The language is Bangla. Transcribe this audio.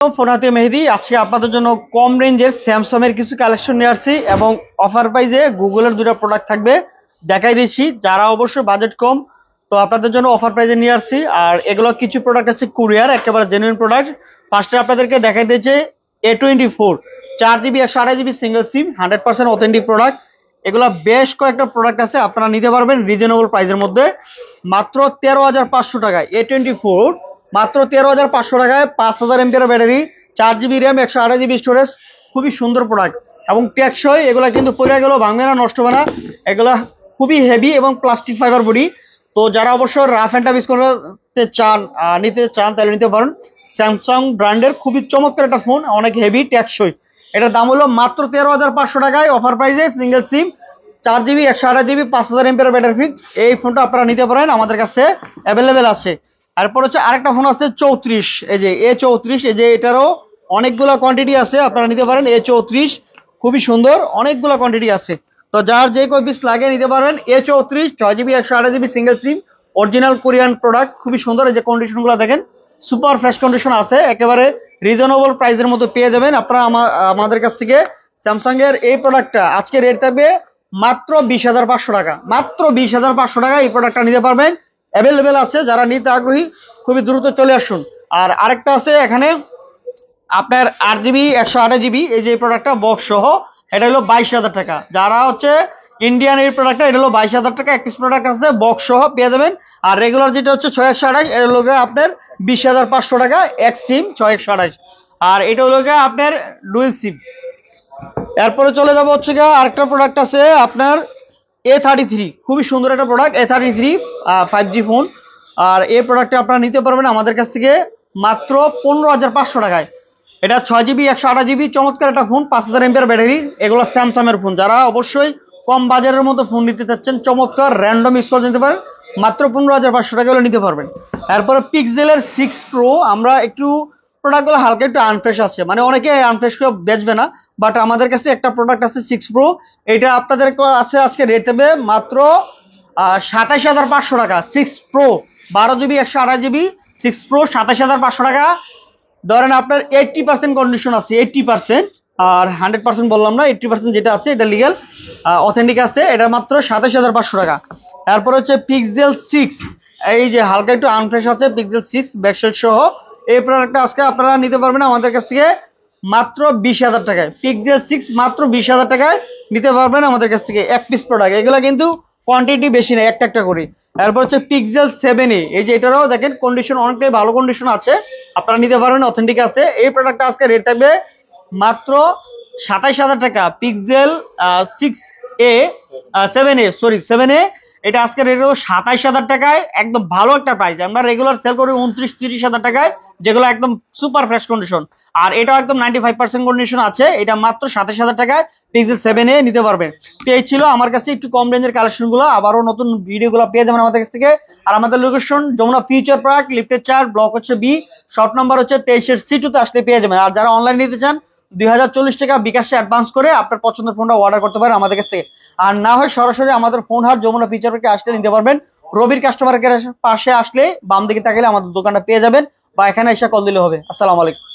ফোনাতে মেহেদি আজকে আপনাদের জন্য কম রেঞ্জের স্যামসাং এর কিছু কালেকশন নিয়ে আসছি এবং অফার প্রাইজে গুগলের দুটো প্রোডাক্ট থাকবে দেখাই দিচ্ছি। যারা অবশ্যই বাজেট কম তো আপনাদের জন্য অফার প্রাইজে নিয়ে আসছি। আর এগুলো কিছু প্রোডাক্ট আছে কুরিয়ার, একেবারে জেনুইন প্রোডাক্ট। ফার্স্টে আপনাদেরকে দেখাই দিয়েছে A24 4GB 128GB সিঙ্গেল সিম 100% অথেন্টিক প্রোডাক্ট। এগুলো বেশ কয়েকটা প্রোডাক্ট আছে, আপনারা নিতে পারবেন রিজনেবল প্রাইসের মধ্যে মাত্র 13,500 টাকায়। A24 মাত্র 13,500 টাকায় 5000 MPR battery, 4GB RAM, 128GB storage. খুবই সুন্দর প্রোডাক্ট এবং টেকসই। এগুলা কিন্তু পড়ে গেলেও ভাঙবে না, নষ্ট হবে না। এগুলা খুবই হেভি এবং প্লাস্টিক ফাইবার বডি। তো যারা অবশ্যই রাফ অ্যান্ড টাফ ইউজ করতে চান, নিতে চান তাহলে নিতে পারেন। স্যামসাং ব্র্যান্ডের খুবই চমৎকার একটা ফোন, অনেক হেভি টেকসই। এটার দাম হলো মাত্র 13,500 টাকায় অফার প্রাইসে সিঙ্গেল সিম 4GB 128GB 5000 MPR battery free. এই ফোনটা আপনারা নিতে পারেন, আমাদের কাছে অ্যাভেলেবেল আছে। তারপর হচ্ছে আরেকটা ফোন আছে 34, এই যে A34, এই যে এটারও অনেকগুলো কোয়ান্টিটি আছে, আপনারা নিতে পারেন। A34 খুবই সুন্দর, অনেকগুলো কোয়ান্টিটি আছে। তো যার যে কয় পিস লাগে নিতে পারবেন। A34 6GB 128GB সিঙ্গেল সিম অরিজিনাল কোরিয়ান প্রোডাক্ট, খুবই সুন্দর। এই যে কন্ডিশনগুলো দেখেন, সুপার ফ্রেশ কন্ডিশন আছে, একেবারে রিজনেবল প্রাইসের মধ্যে পেয়ে যাবেন আপনারা আমাদের কাছ থেকে। স্যামসাং এর এই প্রোডাক্টটা আজকে রেট থাকবে মাত্র 20,500 টাকা। মাত্র 20,500 টাকা এই প্রোডাক্টটা নিতে পারবেন, অ্যাভেলেবেল আছে। যারা নিতে আগ্রহী খুবই দ্রুত চলে আসুন। আর আরেকটা আছে এখানে আপনার 8GB 128GB, এই যে প্রোডাক্টটা বক্স সহ, এটা হলো 22,000 টাকা। যারা হচ্ছে ইন্ডিয়ান এই প্রোডাক্টটা, এটা হলো 22,000 টাকা। এক পিস প্রোডাক্ট আছে বক্স সহ পেয়ে যাবেন। আর রেগুলার যেটা হচ্ছে 6128, এটা হলো আপনার 20,500 টাকা এক সিম 6128। আর এটা হলো আপনার ডুয়েল সিম। এরপরে চলে যাবো হচ্ছে আরেকটা প্রোডাক্ট আছে আপনার A33, খুবই সুন্দর একটা প্রোডাক্ট। A33 5G phone. আর এই প্রোডাক্টটা আপনারা নিতে পারবেন আমাদের কাছ থেকে মাত্র 15,500 টাকায়। এটা 6GB 128GB চমৎকার একটা ফোন, 5000 এমপিআর ব্যাটারি। এগুলো স্যামসাং এর ফোন। যারা অবশ্যই কম বাজারের মতো ফোন নিতে চাচ্ছেন, চমৎকার র্যান্ডম ইউজ করে নিতে পারেন, মাত্র 15,500 টাকা হলে নিতে পারবেন। এরপরে পিক্সেলের 6 Pro, আমরা একটু প্রোডাক্টগুলো হালকা একটু আনফ্রেশ আছে, মানে অনেকে আনফ্রেশ করে বেচবে না, বাট আমাদের কাছে একটা প্রোডাক্ট আছে 6 Pro। এটা আপনাদের আছে আজকে রেট দেবে মাত্র 27,500 টাকা। 6 Pro 12GB 128GB 6 Pro 27,500 টাকা। ধরেন আপনার 80% কন্ডিশন আছে, 80%। আর 100% বললাম না, 80% যেটা আছে এটা লিগ্যাল অথেন্টিক আছে। এটা মাত্র 27,500 টাকা। তারপর হচ্ছে পিক্সেল 6, এই যে হালকা একটু আনফ্রেশ আছে পিক্সেল 6 ব্যাকসাইড সহ। এই প্রোডাক্টটা আজকে আপনারা নিতে পারবেন আমাদের কাছ থেকে মাত্র 20,000 টাকায়। পিক্সেল 6 মাত্র 20,000 টাকায় নিতে পারবেন আমাদের কাছ থেকে এক পিস প্রোডাক্ট। এগুলো কিন্তু কোয়ান্টিটি বেশি না, একটা একটা করে। তারপর হচ্ছে পিক্সেল 7a, এই যে এটারও দেখেন কন্ডিশন অনেকটাই ভালো কন্ডিশন আছে, আপনারা নিতে পারবেন, অথেন্টিক আছে। এই প্রোডাক্টটা আজকে রেট থাকবে মাত্র 27,000 টাকা। Pixel 6a 7a, sorry 7a, এটা আজকে রেট হলো 27,000 টাকায়। একদম ভালো একটা প্রাইস। আমরা রেগুলার সেল করি 29-30,000 টাকায়, যেগুলো একদম সুপার ফ্রেশ কন্ডিশন। আর এটাও একদম 95% কন্ডিশন আছে। এটা মাত্র 27,000 টাকায় পিক্সেল 7a নিতে পারবেন। তো এই ছিল আমার কাছে একটু কম রেঞ্জের কালেকশন গুলো। আবারও নতুন ভিডিওগুলো পেয়ে যাবেন আমাদের কাছ থেকে। আর আমাদের লোকেশন যমুনা ফিউচার পার্ক, লিফটের 4, ব্লক হচ্ছে B, শপ নাম্বার হচ্ছে 23 C2 তে আসলে পেয়ে যাবেন। আর যারা অনলাইন নিতে চান 2040 টাকা বিকাশে অ্যাডভান্স করে আপনার পছন্দের ফোনটা অর্ডার করতে পারেন আমাদের কাছ থেকে। আর না হয় সরাসরি আমাদের ফোন হাট যমুনা ফিউচার পার্কে আসলে নিতে পারবেন। রবির কাস্টমার কেয়ারের পাশে আসলে বাম দিকে তাকালে আমাদের দোকানটা পেয়ে যাবেন, বা এখানে এসে কল দিলে হবে। আসসালামু আলাইকুম।